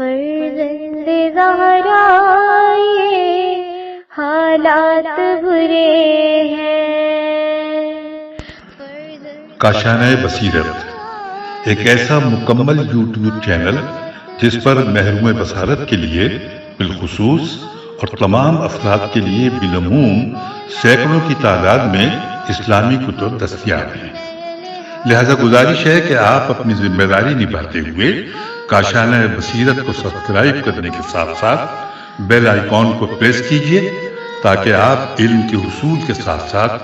فرزند زہرا یہ حالات برے ہیں۔ کاشانۂ بصیرت ایک ایسا مکمل یوٹیوب چینل جس پر محروم بصارت کے لیے بالخصوص اور تمام افراد کے لیے بالعموم سینکڑوں کی تعداد میں اسلامی کتب دستیاب ہیں۔ لہذا گزارش ہے کہ آپ اپنی ذمہ داری نبھاتے ہوئے کاشانۂ بصیرت کو سبسکرائب کرنے کے ساتھ ساتھ بیل آئیکن کو پریس کیجیے تاکہ آپ علم کے حصول کے ساتھ ساتھ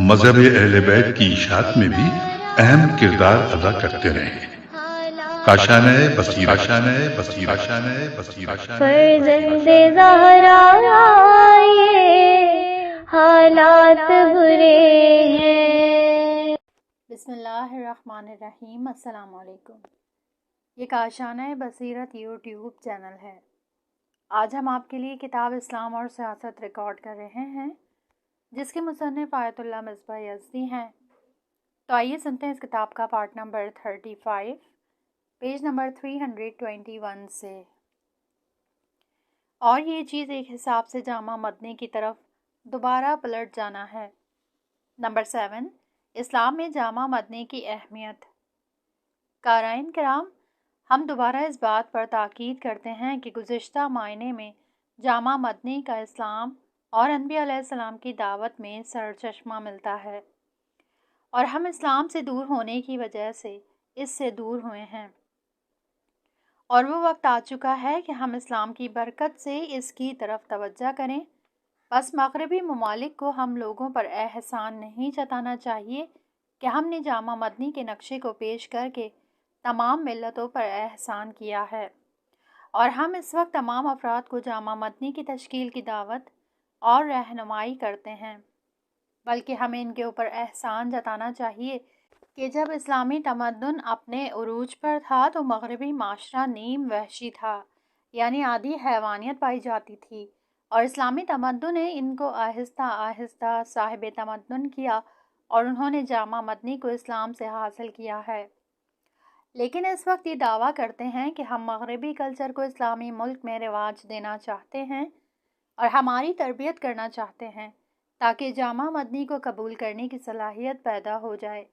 مذہب اہل بیت کی اشاعت میں بھی اہم کردار ادا کرتے رہیں۔ کاشانۂ بصیرت، کاشانۂ بصیرت، کاشانۂ بصیرت۔ فرزند زہرا یہ حالات برے ہیں۔ بسم اللہ الرحمن الرحیم۔ السلام علیکم۔ یہ کاشانۂ بصیرت یوٹیوب چینل ہے۔ آج ہم آپ کے لیے کتاب اسلام اور سیاست ریکارڈ کر رہے ہیں جس کے مصنف آیت اللہ مصباح یزدی ہیں۔ تو آئیے سنتے ہیں اس کتاب کا پارٹ نمبر 35 پیج نمبر 321 سے۔ اور یہ چیز ایک حساب سے جامع مدنی کی طرف دوبارہ پلٹ جانا ہے۔ نمبر 7، اسلام میں جامع مدنی کی اہمیت۔ قارئین کرام، ہم دوبارہ اس بات پر تاکید کرتے ہیں کہ گزشتہ معنی میں جامع مدنی کا اسلام اور انبیاء علیہ السلام کی دعوت میں سرچشمہ ملتا ہے، اور ہم اسلام سے دور ہونے کی وجہ سے اس سے دور ہوئے ہیں، اور وہ وقت آ چکا ہے کہ ہم اسلام کی برکت سے اس کی طرف توجہ کریں۔ بس مغربی ممالک کو ہم لوگوں پر احسان نہیں جتانا چاہیے کہ ہم نے جامع مدنی کے نقشے کو پیش کر کے تمام ملتوں پر احسان کیا ہے، اور ہم اس وقت تمام افراد کو جامع مدنی کی تشکیل کی دعوت اور رہنمائی کرتے ہیں، بلکہ ہمیں ان کے اوپر احسان جتانا چاہیے کہ جب اسلامی تمدن اپنے عروج پر تھا تو مغربی معاشرہ نیم وحشی تھا، یعنی آدھی حیوانیت پائی جاتی تھی، اور اسلامی تمدن نے ان کو آہستہ آہستہ صاحب تمدن کیا، اور انہوں نے جامع مدنی کو اسلام سے حاصل کیا ہے۔ لیکن اس وقت یہ دعویٰ کرتے ہیں کہ ہم مغربی کلچر کو اسلامی ملک میں رواج دینا چاہتے ہیں اور ہماری تربیت کرنا چاہتے ہیں تاکہ جامع مدنی کو قبول کرنے کی صلاحیت پیدا ہو جائے۔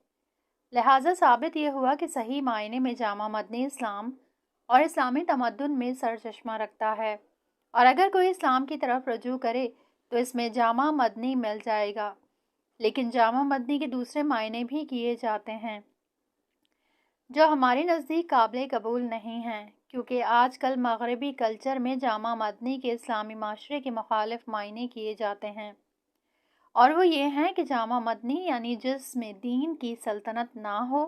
لہٰذا ثابت یہ ہوا کہ صحیح معنی میں جامع مدنی اسلام اور اسلامی تمدن میں سرچشمہ رکھتا ہے، اور اگر کوئی اسلام کی طرف رجوع کرے تو اس میں جامع مدنی مل جائے گا۔ لیکن جامع مدنی کے دوسرے معنی بھی کیے جاتے ہیں جو ہمارے نزدیک قابل قبول نہیں ہیں، کیونکہ آج کل مغربی کلچر میں جامع مدنی کے اسلامی معاشرے کے مخالف معنی کیے جاتے ہیں، اور وہ یہ ہیں کہ جامع مدنی یعنی جس میں دین کی سلطنت نہ ہو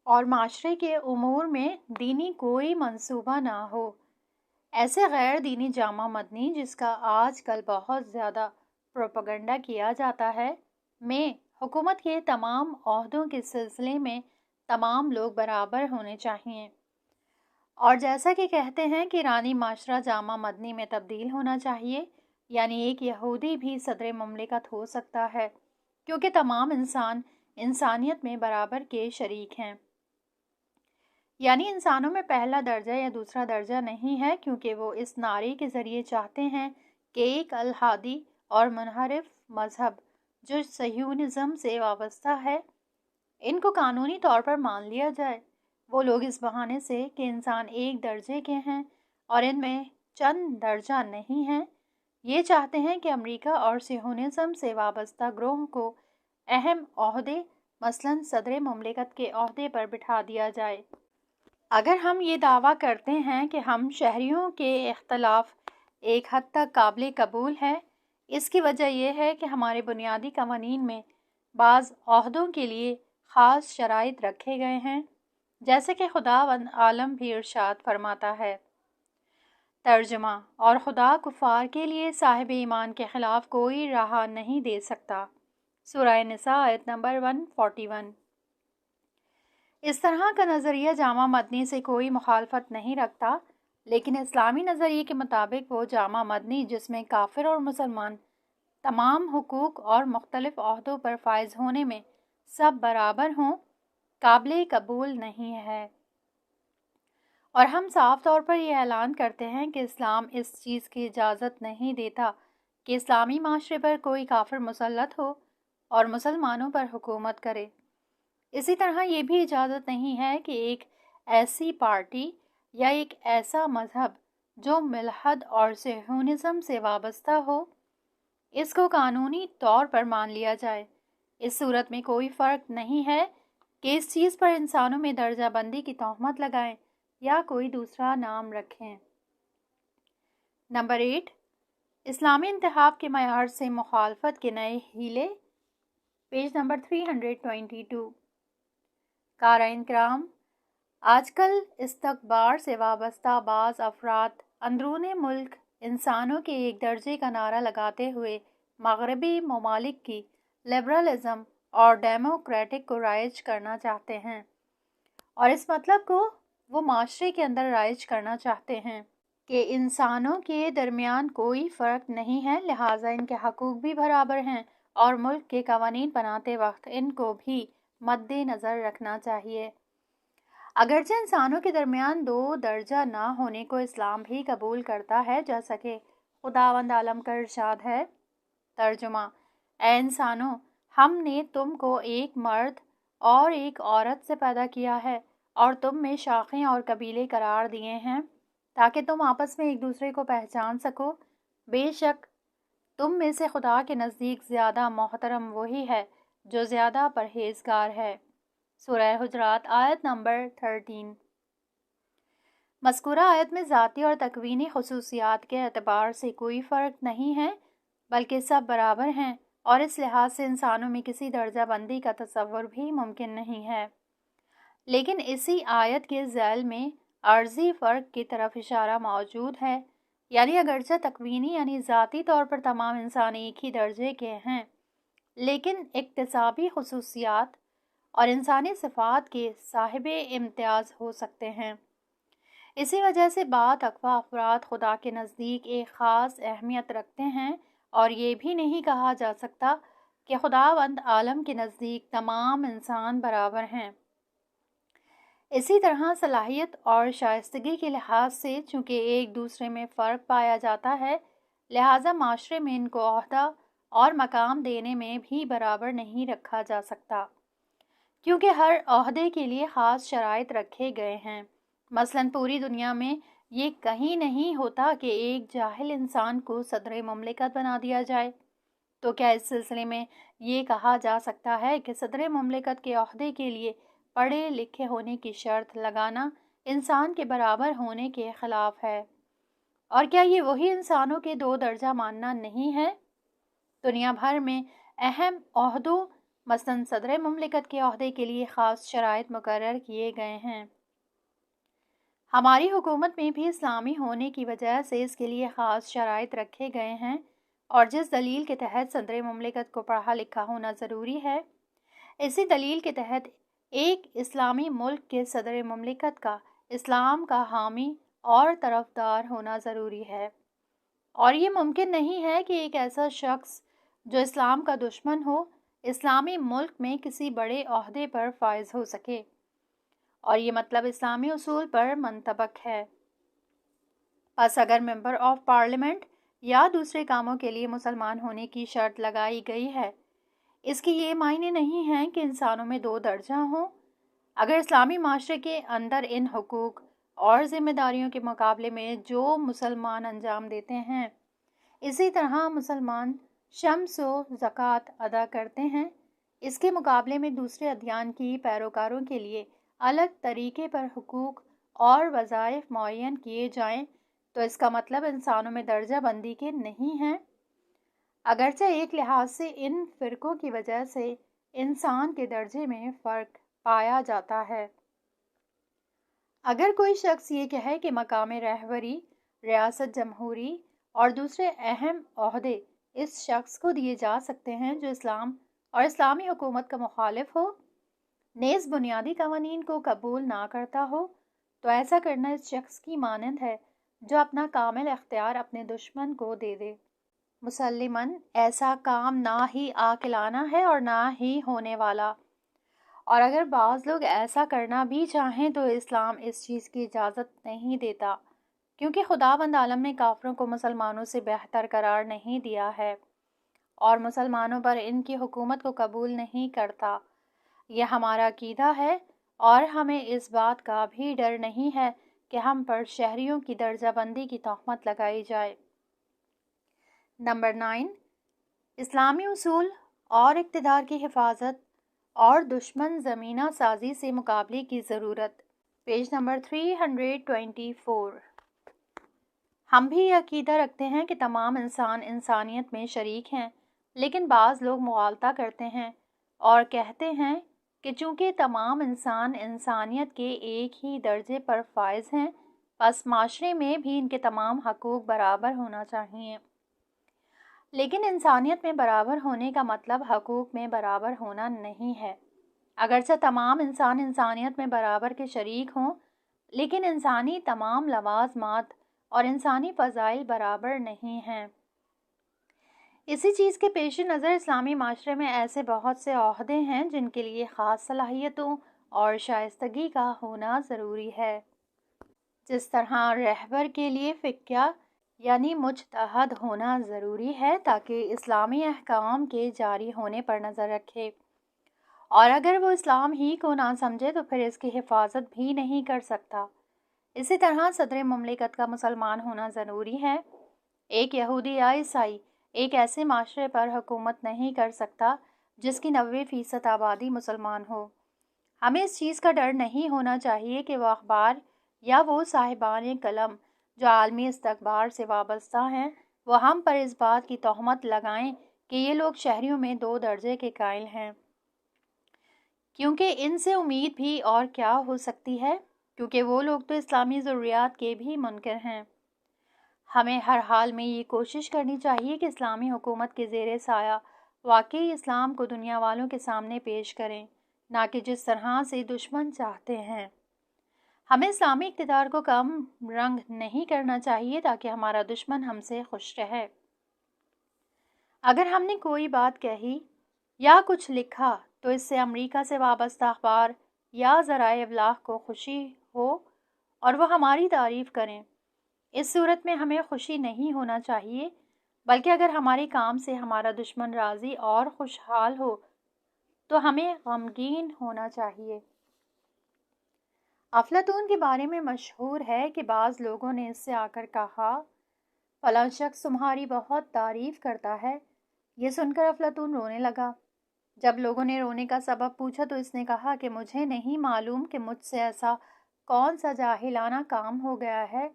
اور معاشرے کے امور میں دینی کوئی منصوبہ نہ ہو۔ ایسے غیر دینی جامع مدنی جس کا آج کل بہت زیادہ پروپیگنڈا کیا جاتا ہے، میں حکومت کے تمام عہدوں کے سلسلے میں تمام لوگ برابر ہونے چاہئیں، اور جیسا کہ کہتے ہیں کہ ایرانی معاشرہ جامع مدنی میں تبدیل ہونا چاہیے، یعنی ایک یہودی بھی صدر مملکت ہو سکتا ہے، کیونکہ تمام انسان انسانیت میں برابر کے شریک ہیں، یعنی انسانوں میں پہلا درجہ یا دوسرا درجہ نہیں ہے، کیونکہ وہ اس نعرے کے ذریعے چاہتے ہیں کہ ایک الحادی اور منحرف مذہب جو صہیونزم سے وابستہ ہے ان کو قانونی طور پر مان لیا جائے۔ وہ لوگ اس بہانے سے کہ انسان ایک درجے کے ہیں اور ان میں چند درجہ نہیں ہیں، یہ چاہتے ہیں کہ امریکہ اور صہیونزم سے وابستہ گروہ کو اہم عہدے مثلاً صدر مملکت کے عہدے پر بٹھا دیا جائے۔ اگر ہم یہ دعویٰ کرتے ہیں کہ ہم شہریوں کے اختلاف ایک حد تک قابل قبول ہے، اس کی وجہ یہ ہے کہ ہمارے بنیادی قوانین میں بعض عہدوں کے لیے خاص شرائط رکھے گئے ہیں، جیسے کہ خداوند عالم بھی ارشاد فرماتا ہے۔ ترجمہ: اور خدا کفار کے لیے صاحب ایمان کے خلاف کوئی راہ نہیں دے سکتا۔ سورہ نساء آیت نمبر 141۔ اس طرح کا نظریہ جامع مدنی سے کوئی مخالفت نہیں رکھتا، لیکن اسلامی نظریے کے مطابق وہ جامع مدنی جس میں کافر اور مسلمان تمام حقوق اور مختلف عہدوں پر فائز ہونے میں سب برابر ہوں، قابل قبول نہیں ہے، اور ہم صاف طور پر یہ اعلان کرتے ہیں کہ اسلام اس چیز کی اجازت نہیں دیتا کہ اسلامی معاشرے پر کوئی کافر مسلط ہو اور مسلمانوں پر حکومت کرے۔ اسی طرح یہ بھی اجازت نہیں ہے کہ ایک ایسی پارٹی یا ایک ایسا مذہب جو ملحد اور صہیونزم سے وابستہ ہو، اس کو قانونی طور پر مان لیا جائے۔ اس صورت میں کوئی فرق نہیں ہے کہ اس چیز پر انسانوں میں درجہ بندی کی تہمت لگائیں یا کوئی دوسرا نام رکھیں۔ نمبر 8، اسلامی انتخاب کے معیار سے مخالفت کے نئے ہیلے، پیج نمبر 322۔ قارئین کرام، آج کل استکبار سے وابستہ بعض افراد اندرون ملک انسانوں کے ایک درجے کا نعرہ لگاتے ہوئے مغربی ممالک کی لبرلزم اور ڈیموکریٹک کو رائج کرنا چاہتے ہیں، اور اس مطلب کو وہ معاشرے کے اندر رائج کرنا چاہتے ہیں کہ انسانوں کے درمیان کوئی فرق نہیں ہے، لہٰذا ان کے حقوق بھی برابر ہیں اور ملک کے قوانین بناتے وقت ان کو بھی مد نظر رکھنا چاہیے۔ اگرچہ انسانوں کے درمیان دو درجہ نہ ہونے کو اسلام بھی قبول کرتا ہے، جیسا کہ خداوند عالم کا ارشاد ہے۔ ترجمہ: اے انسانوں، ہم نے تم کو ایک مرد اور ایک عورت سے پیدا کیا ہے اور تم میں شاخیں اور قبیلے قرار دیے ہیں تاکہ تم آپس میں ایک دوسرے کو پہچان سکو۔ بے شک تم میں سے خدا کے نزدیک زیادہ محترم وہی ہے جو زیادہ پرہیزگار ہے۔ سورہ حجرات آیت نمبر 13۔ مذکورہ آیت میں ذاتی اور تکوینی خصوصیات کے اعتبار سے کوئی فرق نہیں ہے، بلکہ سب برابر ہیں، اور اس لحاظ سے انسانوں میں کسی درجہ بندی کا تصور بھی ممکن نہیں ہے۔ لیکن اسی آیت کے ذیل میں عرضی فرق کی طرف اشارہ موجود ہے، یعنی اگرچہ تکوینی یعنی ذاتی طور پر تمام انسان ایک ہی درجے کے ہیں، لیکن اکتسابی خصوصیات اور انسانی صفات کے صاحب امتیاز ہو سکتے ہیں۔ اسی وجہ سے بعض اقوا افراد خدا کے نزدیک ایک خاص اہمیت رکھتے ہیں، اور یہ بھی نہیں کہا جا سکتا کہ خداوند عالم کے نزدیک تمام انسان برابر ہیں۔ اسی طرح صلاحیت اور شائستگی کے لحاظ سے چونکہ ایک دوسرے میں فرق پایا جاتا ہے، لہٰذا معاشرے میں ان کو عہدہ اور مقام دینے میں بھی برابر نہیں رکھا جا سکتا، کیونکہ ہر عہدے کے لیے خاص شرائط رکھے گئے ہیں۔ مثلاً پوری دنیا میں یہ کہیں نہیں ہوتا کہ ایک جاہل انسان کو صدر مملکت بنا دیا جائے، تو کیا اس سلسلے میں یہ کہا جا سکتا ہے کہ صدر مملکت کے عہدے کے لیے پڑھے لکھے ہونے کی شرط لگانا انسان کے برابر ہونے کے خلاف ہے؟ اور کیا یہ وہی انسانوں کے دو درجہ ماننا نہیں ہے؟ دنیا بھر میں اہم عہدوں مثلاً صدر مملکت کے عہدے کے لیے خاص شرائط مقرر کیے گئے ہیں۔ ہماری حکومت میں بھی اسلامی ہونے کی وجہ سے اس کے لیے خاص شرائط رکھے گئے ہیں، اور جس دلیل کے تحت صدر مملکت کو پڑھا لکھا ہونا ضروری ہے، اسی دلیل کے تحت ایک اسلامی ملک کے صدر مملکت کا اسلام کا حامی اور طرفدار ہونا ضروری ہے، اور یہ ممکن نہیں ہے کہ ایک ایسا شخص جو اسلام کا دشمن ہو اسلامی ملک میں کسی بڑے عہدے پر فائز ہو سکے، اور یہ مطلب اسلامی اصول پر منطبق ہے۔ پس اگر ممبر آف پارلیمنٹ یا دوسرے کاموں کے لیے مسلمان ہونے کی شرط لگائی گئی ہے، اس کی یہ معنی نہیں ہے کہ انسانوں میں دو درجہ ہوں۔ اگر اسلامی معاشرے کے اندر ان حقوق اور ذمہ داریوں کے مقابلے میں جو مسلمان انجام دیتے ہیں، اسی طرح مسلمان شمس و زکوٰۃ ادا کرتے ہیں، اس کے مقابلے میں دوسرے ادیان کی پیروکاروں کے لیے الگ طریقے پر حقوق اور وظائف معین کیے جائیں، تو اس کا مطلب انسانوں میں درجہ بندی کے نہیں ہے۔ اگرچہ ایک لحاظ سے ان فرقوں کی وجہ سے انسان کے درجے میں فرق پایا جاتا ہے۔ اگر کوئی شخص یہ کہے کہ مقام رہبری، ریاست جمہوری اور دوسرے اہم عہدے اس شخص کو دیے جا سکتے ہیں جو اسلام اور اسلامی حکومت کا مخالف ہو، نیز بنیادی قوانین کو قبول نہ کرتا ہو، تو ایسا کرنا اس شخص کی مانند ہے جو اپنا کامل اختیار اپنے دشمن کو دے دے۔ مسلماً ایسا کام نہ ہی عاقلانہ ہے اور نہ ہی ہونے والا، اور اگر بعض لوگ ایسا کرنا بھی چاہیں تو اسلام اس چیز کی اجازت نہیں دیتا، کیونکہ خداوند عالم نے کافروں کو مسلمانوں سے بہتر قرار نہیں دیا ہے اور مسلمانوں پر ان کی حکومت کو قبول نہیں کرتا۔ یہ ہمارا عقیدہ ہے اور ہمیں اس بات کا بھی ڈر نہیں ہے کہ ہم پر شہریوں کی درجہ بندی کی تہمت لگائی جائے۔ نمبر 9، اسلامی اصول اور اقتدار کی حفاظت اور دشمن زمینہ سازی سے مقابلے کی ضرورت، پیج نمبر 324۔ ہم بھی یہ عقیدہ رکھتے ہیں کہ تمام انسان انسانیت میں شریک ہیں، لیکن بعض لوگ مغالطہ کرتے ہیں اور کہتے ہیں کہ چونکہ تمام انسان انسانیت کے ایک ہی درجے پر فائز ہیں، پس معاشرے میں بھی ان کے تمام حقوق برابر ہونا چاہیے۔ لیکن انسانیت میں برابر ہونے کا مطلب حقوق میں برابر ہونا نہیں ہے۔ اگرچہ تمام انسان انسانیت میں برابر کے شریک ہوں، لیکن انسانی تمام لوازمات اور انسانی فضائل برابر نہیں ہیں۔ اسی چیز کے پیش نظر اسلامی معاشرے میں ایسے بہت سے عہدے ہیں جن کے لیے خاص صلاحیتوں اور شائستگی کا ہونا ضروری ہے۔ جس طرح رہبر کے لیے فقیہ یعنی مجتہد ہونا ضروری ہے تاکہ اسلامی احکام کے جاری ہونے پر نظر رکھے، اور اگر وہ اسلام ہی کو نہ سمجھے تو پھر اس کی حفاظت بھی نہیں کر سکتا۔ اسی طرح صدر مملکت کا مسلمان ہونا ضروری ہے۔ ایک یہودی یا عیسائی ایک ایسے معاشرے پر حکومت نہیں کر سکتا جس کی 90% آبادی مسلمان ہو۔ ہمیں اس چیز کا ڈر نہیں ہونا چاہیے کہ وہ اخبار یا وہ صاحبان قلم جو عالمی استکبار سے وابستہ ہیں وہ ہم پر اس بات کی تہمت لگائیں کہ یہ لوگ شہریوں میں 2 درجے کے قائل ہیں، کیونکہ ان سے امید بھی اور کیا ہو سکتی ہے، کیونکہ وہ لوگ تو اسلامی ضروریات کے بھی منکر ہیں۔ ہمیں ہر حال میں یہ کوشش کرنی چاہیے کہ اسلامی حکومت کے زیر سایہ واقعی اسلام کو دنیا والوں کے سامنے پیش کریں، نہ کہ جس طرح سے دشمن چاہتے ہیں۔ ہمیں اسلامی اقتدار کو کم رنگ نہیں کرنا چاہیے تاکہ ہمارا دشمن ہم سے خوش رہے۔ اگر ہم نے کوئی بات کہی یا کچھ لکھا تو اس سے امریکہ سے وابستہ اخبار یا ذرائع ابلاغ کو خوشی ہو اور وہ ہماری تعریف کریں، اس صورت میں ہمیں خوشی نہیں ہونا چاہیے، بلکہ اگر ہمارے کام سے ہمارا دشمن راضی اور خوشحال ہو تو ہمیں غمگین ہونا چاہیے۔ افلاطون کے بارے میں مشہور ہے کہ بعض لوگوں نے اس سے آ کر کہا، فلاں شخص تمہاری بہت تعریف کرتا ہے۔ یہ سن کر افلاطون رونے لگا۔ جب لوگوں نے رونے کا سبب پوچھا تو اس نے کہا کہ مجھے نہیں معلوم کہ مجھ سے ایسا کون سا جاہلانہ کام ہو گیا ہے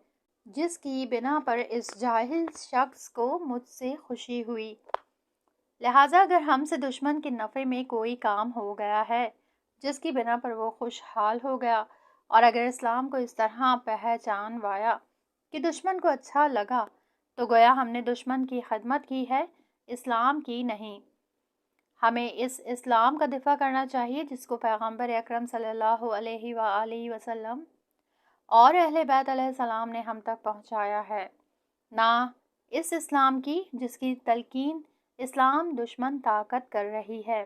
جس کی بنا پر اس جاہل شخص کو مجھ سے خوشی ہوئی۔ لہٰذا اگر ہم سے دشمن کے نفع میں کوئی کام ہو گیا ہے جس کی بنا پر وہ خوشحال ہو گیا، اور اگر اسلام کو اس طرح پہچانوایا کہ دشمن کو اچھا لگا، تو گویا ہم نے دشمن کی خدمت کی ہے، اسلام کی نہیں۔ ہمیں اس اسلام کا دفاع کرنا چاہیے جس کو پیغمبر اکرم صلی اللہ علیہ وآلہ وسلم اور اہل بیت علیہ السلام نے ہم تک پہنچایا ہے، نہ اس اسلام کی جس کی تلقین اسلام دشمن طاقت کر رہی ہے۔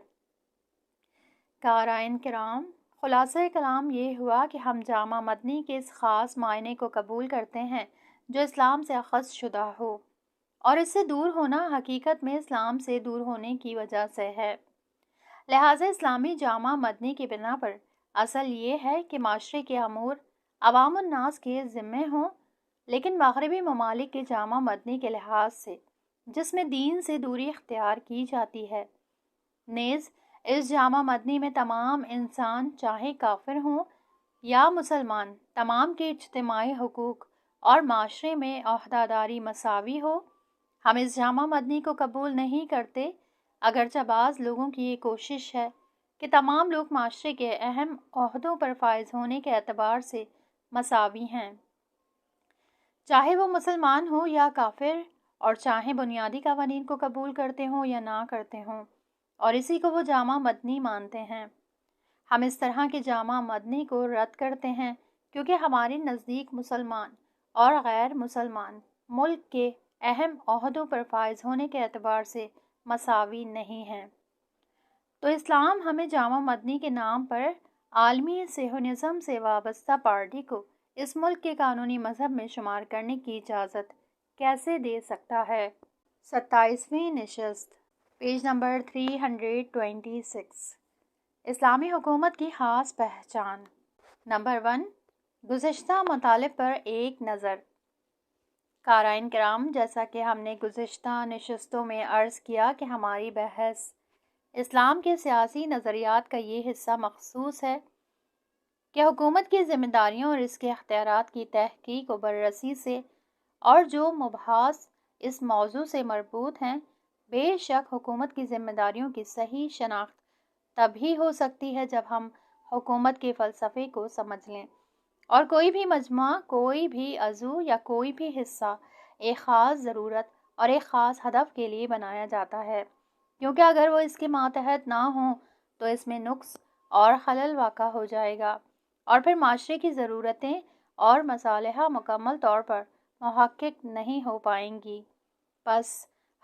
قارئین کرام، خلاصہ کلام یہ ہوا کہ ہم جامع مدنی کے اس خاص معنی کو قبول کرتے ہیں جو اسلام سے اخذ شدہ ہو، اور اس سے دور ہونا حقیقت میں اسلام سے دور ہونے کی وجہ سے ہے۔ لہٰذا اسلامی جامع مدنی کی بنا پر اصل یہ ہے کہ معاشرے کے امور عوام الناس کے ذمے ہوں، لیکن مغربی ممالک کے جامع مدنی کے لحاظ سے جس میں دین سے دوری اختیار کی جاتی ہے، نیز اس جامع مدنی میں تمام انسان چاہے کافر ہوں یا مسلمان، تمام کے اجتماعی حقوق اور معاشرے میں عہدیداری مساوی ہو۔ ہم اس جامع مدنی کو قبول نہیں کرتے، اگرچہ بعض لوگوں کی یہ کوشش ہے کہ تمام لوگ معاشرے کے اہم عہدوں پر فائز ہونے کے اعتبار سے مساوی ہیں، چاہے وہ مسلمان ہوں یا کافر، اور چاہے بنیادی قوانین کو قبول کرتے ہوں یا نہ کرتے ہوں، اور اسی کو وہ جامع مدنی مانتے ہیں۔ ہم اس طرح کے جامع مدنی کو رد کرتے ہیں کیونکہ ہمارے نزدیک مسلمان اور غیر مسلمان ملک کے اہم عہدوں پر فائز ہونے کے اعتبار سے مساوی نہیں ہیں۔ تو اسلام ہمیں جامع مدنی کے نام پر عالمی صہیونزم سے وابستہ پارٹی کو اس ملک کے قانونی مذہب میں شمار کرنے کی اجازت کیسے دے سکتا ہے؟ 27ویں نشست، پیج نمبر 326۔ اسلامی حکومت کی خاص پہچان۔ نمبر 1، گزشتہ مطالب پر ایک نظر۔ قارئین کرام، جیسا کہ ہم نے گزشتہ نشستوں میں عرض کیا کہ ہماری بحث اسلام کے سیاسی نظریات کا یہ حصہ مخصوص ہے کہ حکومت کی ذمہ داریوں اور اس کے اختیارات کی تحقیق و بررسی سے، اور جو مباحث اس موضوع سے مربوط ہیں، بے شک حکومت کی ذمہ داریوں کی صحیح شناخت تبھی ہو سکتی ہے جب ہم حکومت کے فلسفے کو سمجھ لیں، اور کوئی بھی مجموعہ، کوئی بھی عضو یا کوئی بھی حصہ ایک خاص ضرورت اور ایک خاص ہدف کے لیے بنایا جاتا ہے، کیونکہ اگر وہ اس کے ماتحت نہ ہوں تو اس میں نقص اور خلل واقع ہو جائے گا، اور پھر معاشرے کی ضرورتیں اور مصالحہ مکمل طور پر محقق نہیں ہو پائیں گی۔ بس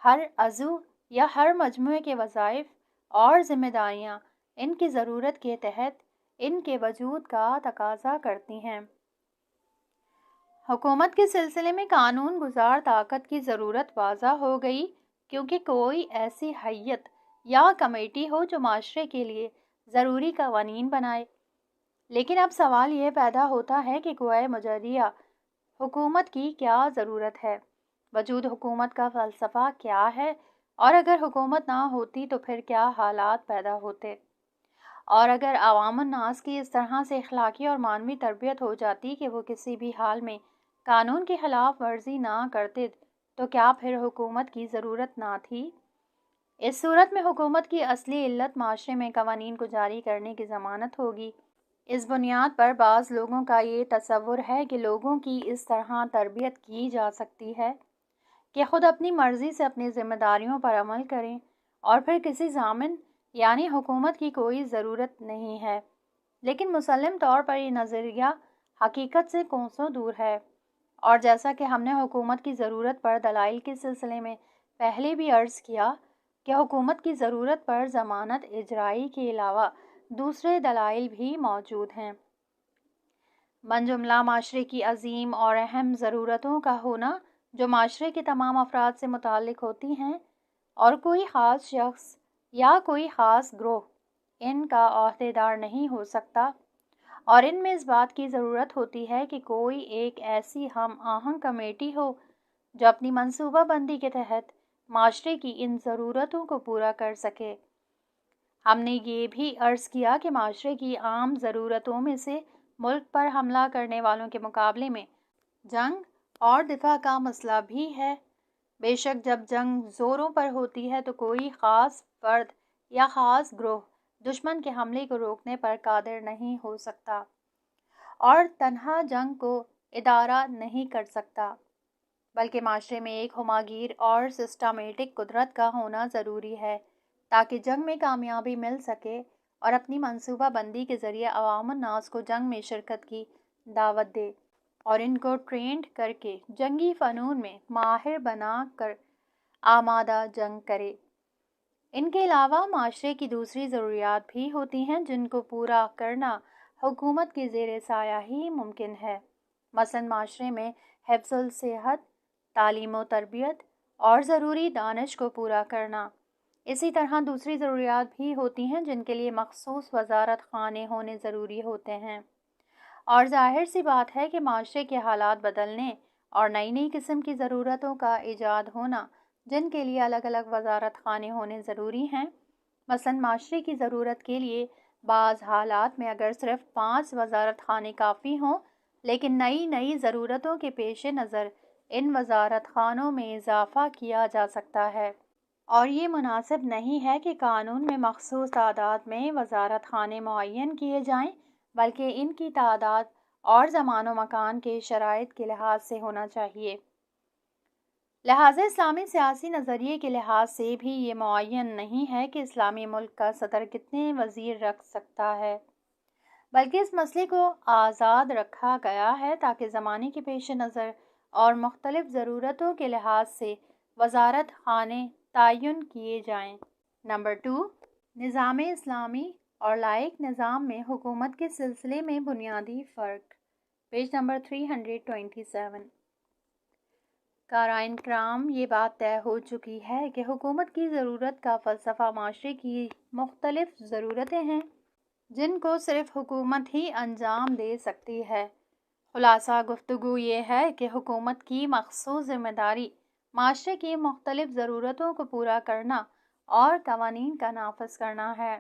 ہر عضو یا ہر مجموعے کے وظائف اور ذمہ داریاں ان کی ضرورت کے تحت ان کے وجود کا تقاضا کرتی ہیں۔ حکومت کے سلسلے میں قانون گزار طاقت کی ضرورت واضح ہو گئی، کیونکہ کوئی ایسی ہیئت یا کمیٹی ہو جو معاشرے کے لیے ضروری قوانین بنائے۔ لیکن اب سوال یہ پیدا ہوتا ہے کہ قوائے مجریہ حکومت کی کیا ضرورت ہے؟ وجود حکومت کا فلسفہ کیا ہے؟ اور اگر حکومت نہ ہوتی تو پھر کیا حالات پیدا ہوتے؟ اور اگر عوام الناس کی اس طرح سے اخلاقی اور معنوی تربیت ہو جاتی کہ وہ کسی بھی حال میں قانون کی خلاف ورزی نہ کرتے تو کیا پھر حکومت کی ضرورت نہ تھی؟ اس صورت میں حکومت کی اصلی علت معاشرے میں قوانین کو جاری کرنے کی ضمانت ہوگی۔ اس بنیاد پر بعض لوگوں کا یہ تصور ہے کہ لوگوں کی اس طرح تربیت کی جا سکتی ہے کہ خود اپنی مرضی سے اپنی ذمہ داریوں پر عمل کریں، اور پھر کسی ضامن یعنی حکومت کی کوئی ضرورت نہیں ہے۔ لیکن مسلم طور پر یہ نظریہ حقیقت سے کوسوں دور ہے، اور جیسا کہ ہم نے حکومت کی ضرورت پر دلائل کے سلسلے میں پہلے بھی عرض کیا کہ حکومت کی ضرورت پر ضمانت اجرائی کے علاوہ دوسرے دلائل بھی موجود ہیں۔ من جملہ معاشرے کی عظیم اور اہم ضرورتوں کا ہونا جو معاشرے کے تمام افراد سے متعلق ہوتی ہیں، اور کوئی خاص شخص یا کوئی خاص گروہ ان کا عہدیدار نہیں ہو سکتا، اور ان میں اس بات کی ضرورت ہوتی ہے کہ کوئی ایک ایسی ہم آہنگ کمیٹی ہو جو اپنی منصوبہ بندی کے تحت معاشرے کی ان ضرورتوں کو پورا کر سکے۔ ہم نے یہ بھی عرض کیا کہ معاشرے کی عام ضرورتوں میں سے ملک پر حملہ کرنے والوں کے مقابلے میں جنگ اور دفاع کا مسئلہ بھی ہے۔ بے شک جب جنگ زوروں پر ہوتی ہے تو کوئی خاص فرد یا خاص گروہ دشمن کے حملے کو روکنے پر قادر نہیں ہو سکتا، اور تنہا جنگ کو ادارہ نہیں کر سکتا، بلکہ معاشرے میں ایک ہماگیر اور سسٹمیٹک قدرت کا ہونا ضروری ہے تاکہ جنگ میں کامیابی مل سکے، اور اپنی منصوبہ بندی کے ذریعے عوام الناس کو جنگ میں شرکت کی دعوت دے، اور ان کو ٹرینڈ کر کے جنگی فنون میں ماہر بنا کر آمادہ جنگ کرے۔ ان کے علاوہ معاشرے کی دوسری ضروریات بھی ہوتی ہیں جن کو پورا کرنا حکومت کے زیر سایہ ہی ممکن ہے، مثلا معاشرے میں حفظ الصحت، تعلیم و تربیت اور ضروری دانش کو پورا کرنا۔ اسی طرح دوسری ضروریات بھی ہوتی ہیں جن کے لیے مخصوص وزارت خانے ہونے ضروری ہوتے ہیں، اور ظاہر سی بات ہے کہ معاشرے کے حالات بدلنے اور نئی نئی قسم کی ضرورتوں کا ایجاد ہونا جن کے لیے الگ الگ وزارت خانے ہونے ضروری ہیں۔ مثلا معاشرے کی ضرورت کے لیے بعض حالات میں اگر صرف 5 وزارت خانے کافی ہوں، لیکن نئی ضرورتوں کے پیش نظر ان وزارت خانوں میں اضافہ کیا جا سکتا ہے، اور یہ مناسب نہیں ہے کہ قانون میں مخصوص تعداد میں وزارت خانے معین کیے جائیں، بلکہ ان کی تعداد اور زمان و مکان کے شرائط کے لحاظ سے ہونا چاہیے۔ لہٰذا اسلامی سیاسی نظریے کے لحاظ سے بھی یہ معین نہیں ہے کہ اسلامی ملک کا صدر کتنے وزیر رکھ سکتا ہے، بلکہ اس مسئلے کو آزاد رکھا گیا ہے تاکہ زمانے کے پیش نظر اور مختلف ضرورتوں کے لحاظ سے وزارت خانے تعین کیے جائیں۔ نمبر 2، نظام اسلامی اور لائق نظام میں حکومت کے سلسلے میں بنیادی فرق، پیج نمبر 327۔ قارئین کرام، یہ بات طے ہو چکی ہے کہ حکومت کی ضرورت کا فلسفہ معاشرے کی مختلف ضرورتیں ہیں جن کو صرف حکومت ہی انجام دے سکتی ہے۔ خلاصہ گفتگو یہ ہے کہ حکومت کی مخصوص ذمہ داری معاشرے کی مختلف ضرورتوں کو پورا کرنا اور قوانین کا نافذ کرنا ہے۔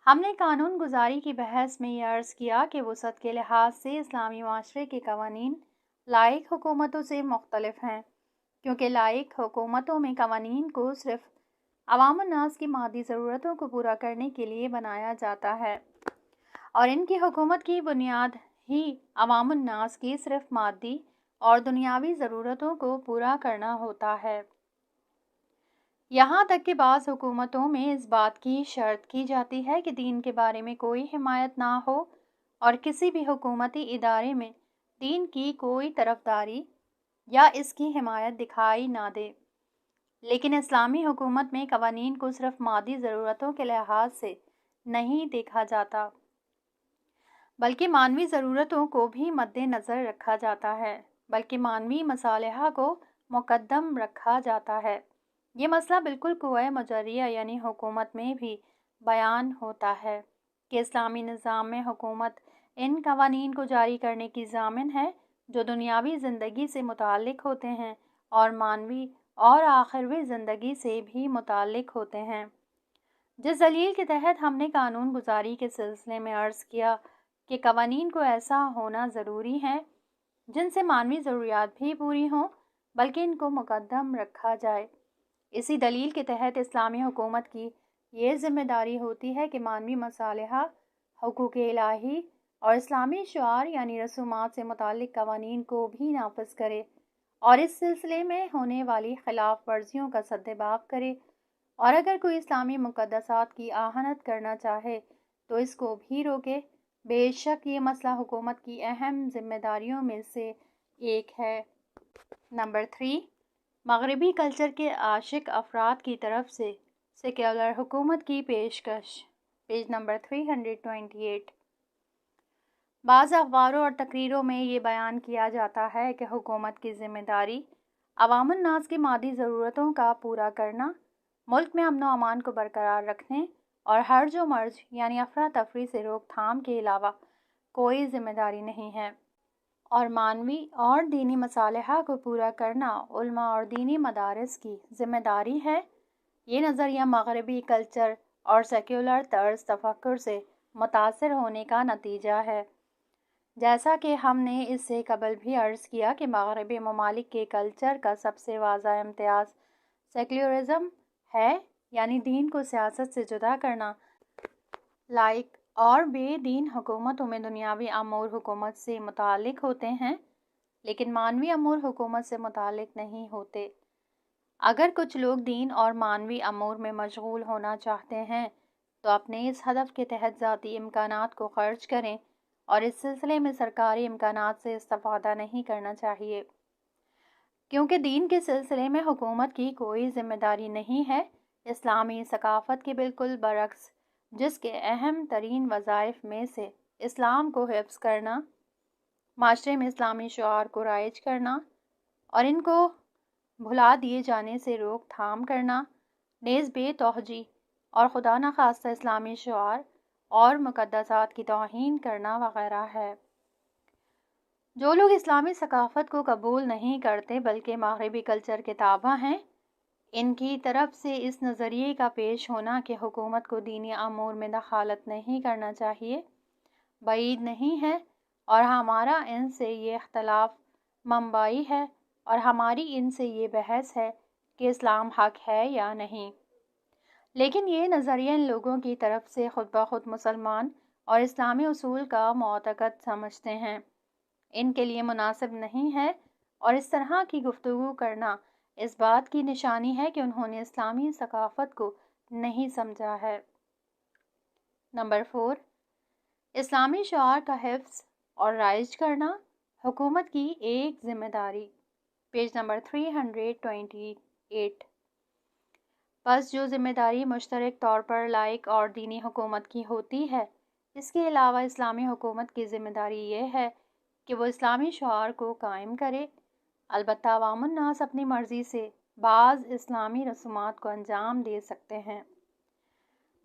ہم نے قانون گزاری کی بحث میں یہ عرض کیا کہ وسعت کے لحاظ سے اسلامی معاشرے کے قوانین لائق حکومتوں سے مختلف ہیں، کیونکہ لائق حکومتوں میں قوانین کو صرف عوام الناس کی مادی ضرورتوں کو پورا کرنے کے لیے بنایا جاتا ہے، اور ان کی حکومت کی بنیاد ہی عوام الناس کی صرف مادی اور دنیاوی ضرورتوں کو پورا کرنا ہوتا ہے۔ یہاں تک کہ بعض حکومتوں میں اس بات کی شرط کی جاتی ہے کہ دین کے بارے میں کوئی حمایت نہ ہو اور کسی بھی حکومتی ادارے میں دین کی کوئی طرفداری یا اس کی حمایت دکھائی نہ دے۔ لیکن اسلامی حکومت میں قوانین کو صرف مادی ضرورتوں کے لحاظ سے نہیں دیکھا جاتا، بلکہ معنوی ضرورتوں کو بھی مد نظر رکھا جاتا ہے، بلکہ معنوی مصالحہ کو مقدم رکھا جاتا ہے۔ یہ مسئلہ بالکل قوہ مجریہ یعنی حکومت میں بھی بیان ہوتا ہے کہ اسلامی نظام میں حکومت ان قوانین کو جاری کرنے کی ضامن ہے جو دنیاوی زندگی سے متعلق ہوتے ہیں اور معنوی اور آخروی زندگی سے بھی متعلق ہوتے ہیں۔ جس دلیل کے تحت ہم نے قانون گزاری کے سلسلے میں عرض کیا کہ قوانین کو ایسا ہونا ضروری ہے جن سے معنوی ضروریات بھی پوری ہوں بلکہ ان کو مقدم رکھا جائے، اسی دلیل کے تحت اسلامی حکومت کی یہ ذمہ داری ہوتی ہے کہ معنوی مصالحہ، حقوق الہی اور اسلامی شعار یعنی رسومات سے متعلق قوانین کو بھی نافذ کرے اور اس سلسلے میں ہونے والی خلاف ورزیوں کا سدباب کرے، اور اگر کوئی اسلامی مقدسات کی آہنت کرنا چاہے تو اس کو بھی روکے۔ بے شک یہ مسئلہ حکومت کی اہم ذمہ داریوں میں سے ایک ہے۔ نمبر 3، مغربی کلچر کے عاشق افراد کی طرف سے سیکولر حکومت کی پیشکش، پیج نمبر 328۔ بعض اخباروں اور تقریروں میں یہ بیان کیا جاتا ہے کہ حکومت کی ذمہ داری عوام الناس کی مادی ضرورتوں کا پورا کرنا، ملک میں امن و امان کو برقرار رکھنے اور ہرج و مرج یعنی افراتفری سے روک تھام کے علاوہ کوئی ذمہ داری نہیں ہے، اور معنوی اور دینی مصالحہ کو پورا کرنا علماء اور دینی مدارس کی ذمہ داری ہے۔ یہ نظریہ مغربی کلچر اور سیکولر طرز تفکر سے متاثر ہونے کا نتیجہ ہے۔ جیسا کہ ہم نے اس سے قبل بھی عرض کیا کہ مغربی ممالک کے کلچر کا سب سے واضح امتیاز سیکولرزم ہے، یعنی دین کو سیاست سے جدا کرنا۔ لائق اور بے دین حکومتوں میں دنیاوی امور حکومت سے متعلق ہوتے ہیں لیکن معنوی امور حکومت سے متعلق نہیں ہوتے۔ اگر کچھ لوگ دین اور معنوی امور میں مشغول ہونا چاہتے ہیں تو اپنے اس ہدف کے تحت ذاتی امکانات کو خرچ کریں اور اس سلسلے میں سرکاری امکانات سے استفادہ نہیں کرنا چاہیے، کیونکہ دین کے سلسلے میں حکومت کی کوئی ذمہ داری نہیں ہے۔ اسلامی ثقافت کے بالکل برعکس، جس کے اہم ترین وظائف میں سے اسلام کو حفظ کرنا، معاشرے میں اسلامی شعار کو رائج کرنا اور ان کو بھلا دیے جانے سے روک تھام کرنا، نیز بے توجہی اور خدا نخواستہ اسلامی شعار اور مقدسات کی توہین کرنا وغیرہ ہے۔ جو لوگ اسلامی ثقافت کو قبول نہیں کرتے بلکہ مغربی کلچر کے تابع ہیں، ان کی طرف سے اس نظریے کا پیش ہونا کہ حکومت کو دینی امور میں دخالت نہیں کرنا چاہیے بعید نہیں ہے، اور ہمارا ان سے یہ اختلاف منبعی ہے اور ہماری ان سے یہ بحث ہے کہ اسلام حق ہے یا نہیں۔ لیکن یہ نظریہ ان لوگوں کی طرف سے خود بخود مسلمان اور اسلامی اصول کا معتقد سمجھتے ہیں، ان کے لیے مناسب نہیں ہے، اور اس طرح کی گفتگو کرنا اس بات کی نشانی ہے کہ انہوں نے اسلامی ثقافت کو نہیں سمجھا ہے۔ نمبر 4، اسلامی شعار کا حفظ اور رائج کرنا حکومت کی ایک ذمہ داری، پیج نمبر 328۔ بس جو ذمہ داری مشترک طور پر لائق اور دینی حکومت کی ہوتی ہے، اس کے علاوہ اسلامی حکومت کی ذمہ داری یہ ہے کہ وہ اسلامی شعار کو قائم کرے۔ البتہ عوام الناس اپنی مرضی سے بعض اسلامی رسومات کو انجام دے سکتے ہیں،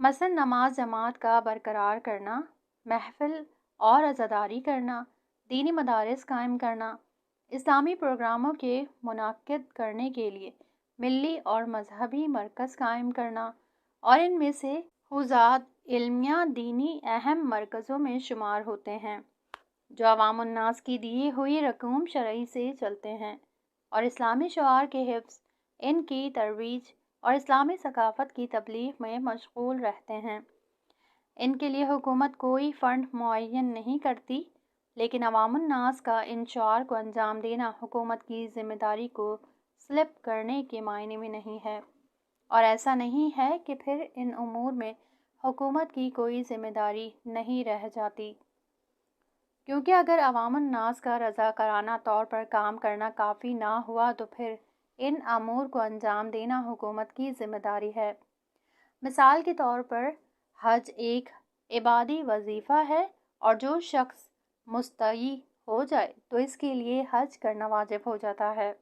مثلا نماز جماعت کا برقرار کرنا، محفل اور عزاداری کرنا، دینی مدارس قائم کرنا، اسلامی پروگراموں کے منعقد کرنے کے لیے ملی اور مذہبی مرکز قائم کرنا، اور ان میں سے حوزات علمیہ دینی اہم مرکزوں میں شمار ہوتے ہیں جو عوام الناس کی دی ہوئی رقوم شرعی سے چلتے ہیں اور اسلامی شعار کے حفظ، ان کی ترویج اور اسلامی ثقافت کی تبلیغ میں مشغول رہتے ہیں۔ ان کے لیے حکومت کوئی فنڈ معین نہیں کرتی، لیکن عوام الناس کا ان شعار کو انجام دینا حکومت کی ذمہ داری کو سلپ کرنے کے معنی میں نہیں ہے، اور ایسا نہیں ہے کہ پھر ان امور میں حکومت کی کوئی ذمہ داری نہیں رہ جاتی، کیونکہ اگر عوام الناس کا رضاکارانہ طور پر کام کرنا کافی نہ ہوا تو پھر ان امور کو انجام دینا حکومت کی ذمہ داری ہے۔ مثال کے طور پر حج ایک عبادی وظیفہ ہے، اور جو شخص مستعی ہو جائے تو اس کے لیے حج کرنا واجب ہو جاتا ہے۔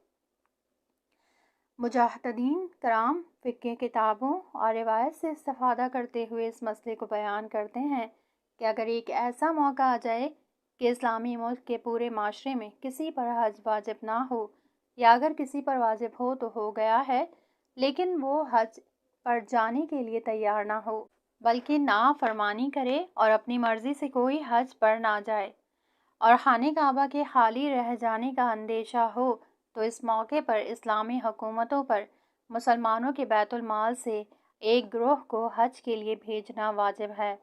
مجتہدین کرام فقہ کتابوں اور روایت سے استفادہ کرتے ہوئے اس مسئلے کو بیان کرتے ہیں کہ اگر ایک ایسا موقع آ جائے کہ اسلامی ملک کے پورے معاشرے میں کسی پر حج واجب نہ ہو، یا اگر کسی پر واجب ہو تو ہو گیا ہے، لیکن وہ حج پر جانے کے لیے تیار نہ ہو بلکہ نافرمانی کرے اور اپنی مرضی سے کوئی حج پر نہ جائے، اور خانہ کعبہ کے خالی رہ جانے کا اندیشہ ہو، تو اس موقع پر اسلامی حکومتوں پر مسلمانوں کے بیت المال سے ایک گروہ کو حج کے لیے بھیجنا واجب ہے،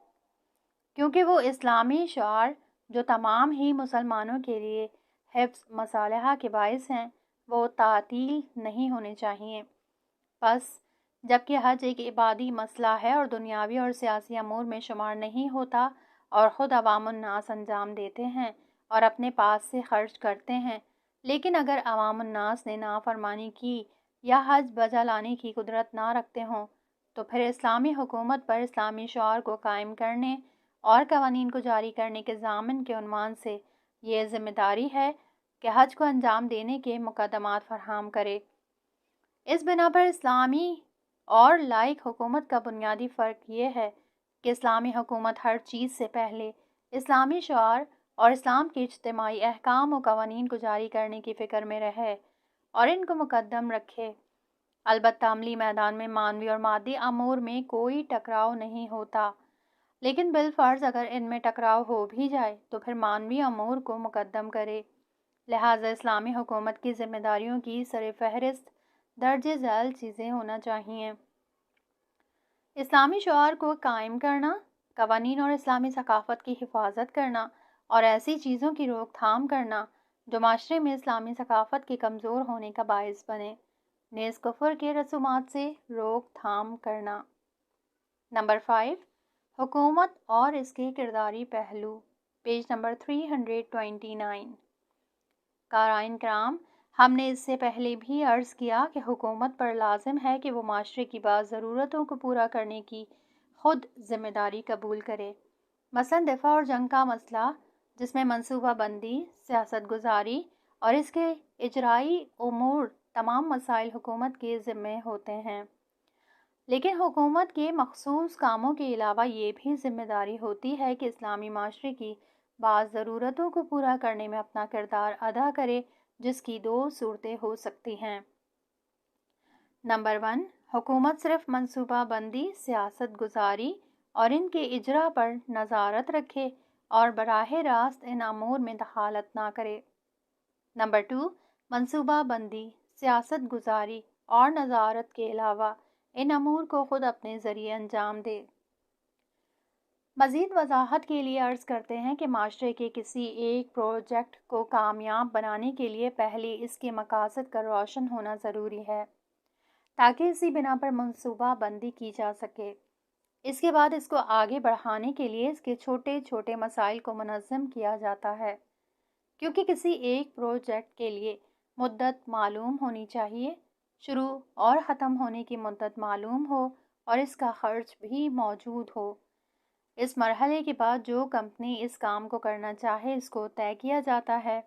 کیونکہ وہ اسلامی شعار جو تمام ہی مسلمانوں کے لیے حفظ مصالحہ کے باعث ہیں، وہ تعطیل نہیں ہونے چاہیے۔ پس جبکہ حج ایک عبادی مسئلہ ہے اور دنیاوی اور سیاسی امور میں شمار نہیں ہوتا اور خود عوام الناس انجام دیتے ہیں اور اپنے پاس سے خرچ کرتے ہیں، لیکن اگر عوام الناس نے نافرمانی کی یا حج بجا لانے کی قدرت نہ رکھتے ہوں تو پھر اسلامی حکومت پر اسلامی شعار کو قائم کرنے اور قوانین کو جاری کرنے کے ضامن کے عنوان سے یہ ذمہ داری ہے کہ حج کو انجام دینے کے مقدمات فراہم کرے۔ اس بنا پر اسلامی اور لائق حکومت کا بنیادی فرق یہ ہے کہ اسلامی حکومت ہر چیز سے پہلے اسلامی شعار اور اسلام کے اجتماعی احکام و قوانین کو جاری کرنے کی فکر میں رہے اور ان کو مقدم رکھے۔ البتہ عملی میدان میں معنوی اور مادی امور میں کوئی ٹکراؤ نہیں ہوتا، لیکن بالفرض اگر ان میں ٹکراؤ ہو بھی جائے تو پھر معنوی امور کو مقدم کرے۔ لہٰذا اسلامی حکومت کی ذمہ داریوں کی سر فہرست درج ذیل چیزیں ہونا چاہیے: اسلامی شعار کو قائم کرنا، قوانین اور اسلامی ثقافت کی حفاظت کرنا، اور ایسی چیزوں کی روک تھام کرنا جو معاشرے میں اسلامی ثقافت کے کمزور ہونے کا باعث بنے، نیز کفر کے رسومات سے روک تھام کرنا۔ نمبر 5، حکومت اور اس کے کرداری پہلو، پیج نمبر 329۔ قارئین کرام، ہم نے اس سے پہلے بھی عرض کیا کہ حکومت پر لازم ہے کہ وہ معاشرے کی بعض ضرورتوں کو پورا کرنے کی خود ذمہ داری قبول کرے، مثلا دفاع اور جنگ کا مسئلہ، جس میں منصوبہ بندی، سیاست گزاری اور اس کے اجرائی امور تمام مسائل حکومت کے ذمے ہوتے ہیں۔ لیکن حکومت کے مخصوص کاموں کے علاوہ یہ بھی ذمہ داری ہوتی ہے کہ اسلامی معاشرے کی بعض ضرورتوں کو پورا کرنے میں اپنا کردار ادا کرے، جس کی دو صورتیں ہو سکتی ہیں۔ نمبر 1، حکومت صرف منصوبہ بندی، سیاست گزاری اور ان کے اجرا پر نظارت رکھے اور براہ راست ان امور میں دخالت نہ کرے۔ نمبر 2، منصوبہ بندی، سیاست گزاری اور نظارت کے علاوہ ان امور کو خود اپنے ذریعے انجام دے۔ مزید وضاحت کے لیے عرض کرتے ہیں کہ معاشرے کے کسی ایک پروجیکٹ کو کامیاب بنانے کے لیے پہلے اس کے مقاصد کا روشن ہونا ضروری ہے، تاکہ اسی بنا پر منصوبہ بندی کی جا سکے۔ اس کے بعد اس کو آگے بڑھانے کے لیے اس کے چھوٹے چھوٹے مسائل کو منظم کیا جاتا ہے، کیونکہ کسی ایک پروجیکٹ کے لیے مدت معلوم ہونی چاہیے، شروع اور ختم ہونے کی مدت معلوم ہو اور اس کا خرچ بھی موجود ہو۔ اس مرحلے کے بعد جو کمپنی اس کام کو کرنا چاہے اس کو طے کیا جاتا ہے،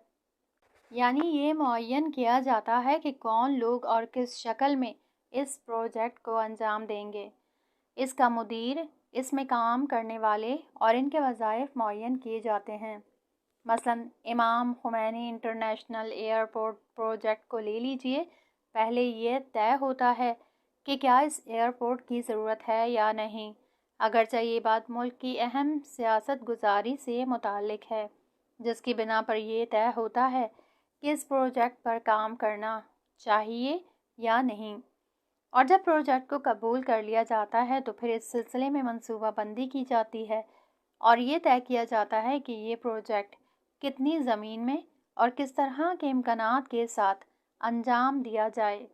یعنی یہ معین کیا جاتا ہے کہ کون لوگ اور کس شکل میں اس پروجیکٹ کو انجام دیں گے۔ اس کا مدیر، اس میں کام کرنے والے اور ان کے وظائف معین کیے جاتے ہیں۔ مثلاً امام خمینی انٹرنیشنل ایئرپورٹ پروجیکٹ کو لے لیجئے۔ پہلے یہ طے ہوتا ہے کہ کیا اس ایئرپورٹ کی ضرورت ہے یا نہیں، اگرچہ یہ بات ملک کی اہم سیاست گزاری سے متعلق ہے، جس کی بنا پر یہ طے ہوتا ہے کہ اس پروجیکٹ پر کام کرنا چاہیے یا نہیں۔ اور جب پروجیکٹ کو قبول کر لیا جاتا ہے تو پھر اس سلسلے میں منصوبہ بندی کی جاتی ہے اور یہ طے کیا جاتا ہے کہ یہ پروجیکٹ کتنی زمین میں اور کس طرح کے امکانات کے ساتھ انجام دیا جائے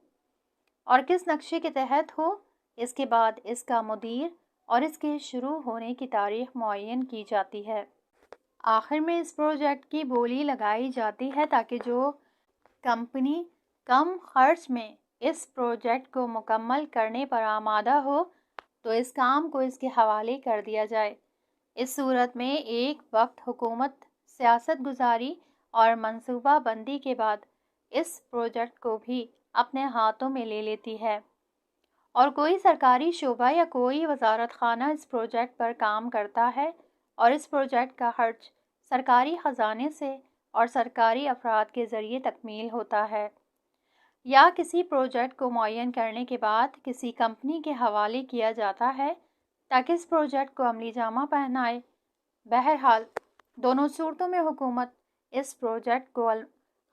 اور کس نقشے کے تحت ہو۔ اس کے بعد اس کا مدیر اور اس کے شروع ہونے کی تاریخ معین کی جاتی ہے۔ آخر میں اس پروجیکٹ کی بولی لگائی جاتی ہے تاکہ جو کمپنی کم خرچ میں اس پروجیکٹ کو مکمل کرنے پر آمادہ ہو تو اس کام کو اس کے حوالے کر دیا جائے۔ اس صورت میں ایک وقت حکومت سیاست گزاری اور منصوبہ بندی کے بعد اس پروجیکٹ کو بھی اپنے ہاتھوں میں لے لیتی ہے اور کوئی سرکاری شعبہ یا کوئی وزارت خانہ اس پروجیکٹ پر کام کرتا ہے اور اس پروجیکٹ کا خرچ سرکاری خزانے سے اور سرکاری افراد کے ذریعے تکمیل ہوتا ہے یا کسی پروجیکٹ کو معین کرنے کے بعد کسی کمپنی کے حوالے کیا جاتا ہے تاکہ اس پروجیکٹ کو عملی جامہ پہنائے۔ بہرحال دونوں صورتوں میں حکومت اس پروجیکٹ کو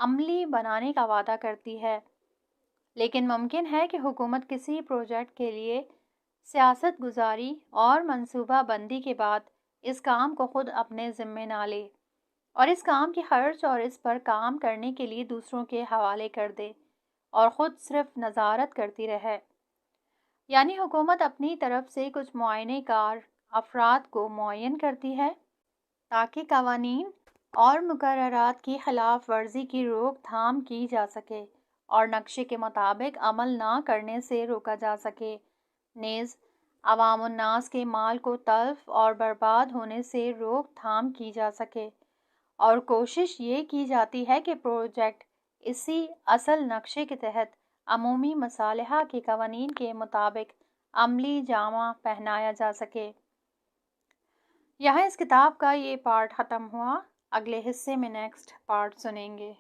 عملی بنانے کا وعدہ کرتی ہے، لیکن ممکن ہے کہ حکومت کسی پروجیکٹ کے لیے سیاست گزاری اور منصوبہ بندی کے بعد اس کام کو خود اپنے ذمے نہ لے اور اس کام کی خرچ اور اس پر کام کرنے کے لیے دوسروں کے حوالے کر دے اور خود صرف نظارت کرتی رہے۔ یعنی حکومت اپنی طرف سے کچھ معائنہ کار افراد کو معین کرتی ہے تاکہ قوانین اور مقررات کی خلاف ورزی کی روک تھام کی جا سکے اور نقشے کے مطابق عمل نہ کرنے سے روکا جا سکے، نیز عوام الناس کے مال کو تلف اور برباد ہونے سے روک تھام کی جا سکے، اور کوشش یہ کی جاتی ہے کہ پروجیکٹ اسی اصل نقشے کے تحت عمومی مصالحہ کے قوانین کے مطابق عملی جامہ پہنایا جا سکے۔ یہاں اس کتاب کا یہ پارٹ ختم ہوا۔ اگلے حصے میں نیکسٹ پارٹ سنیں گے۔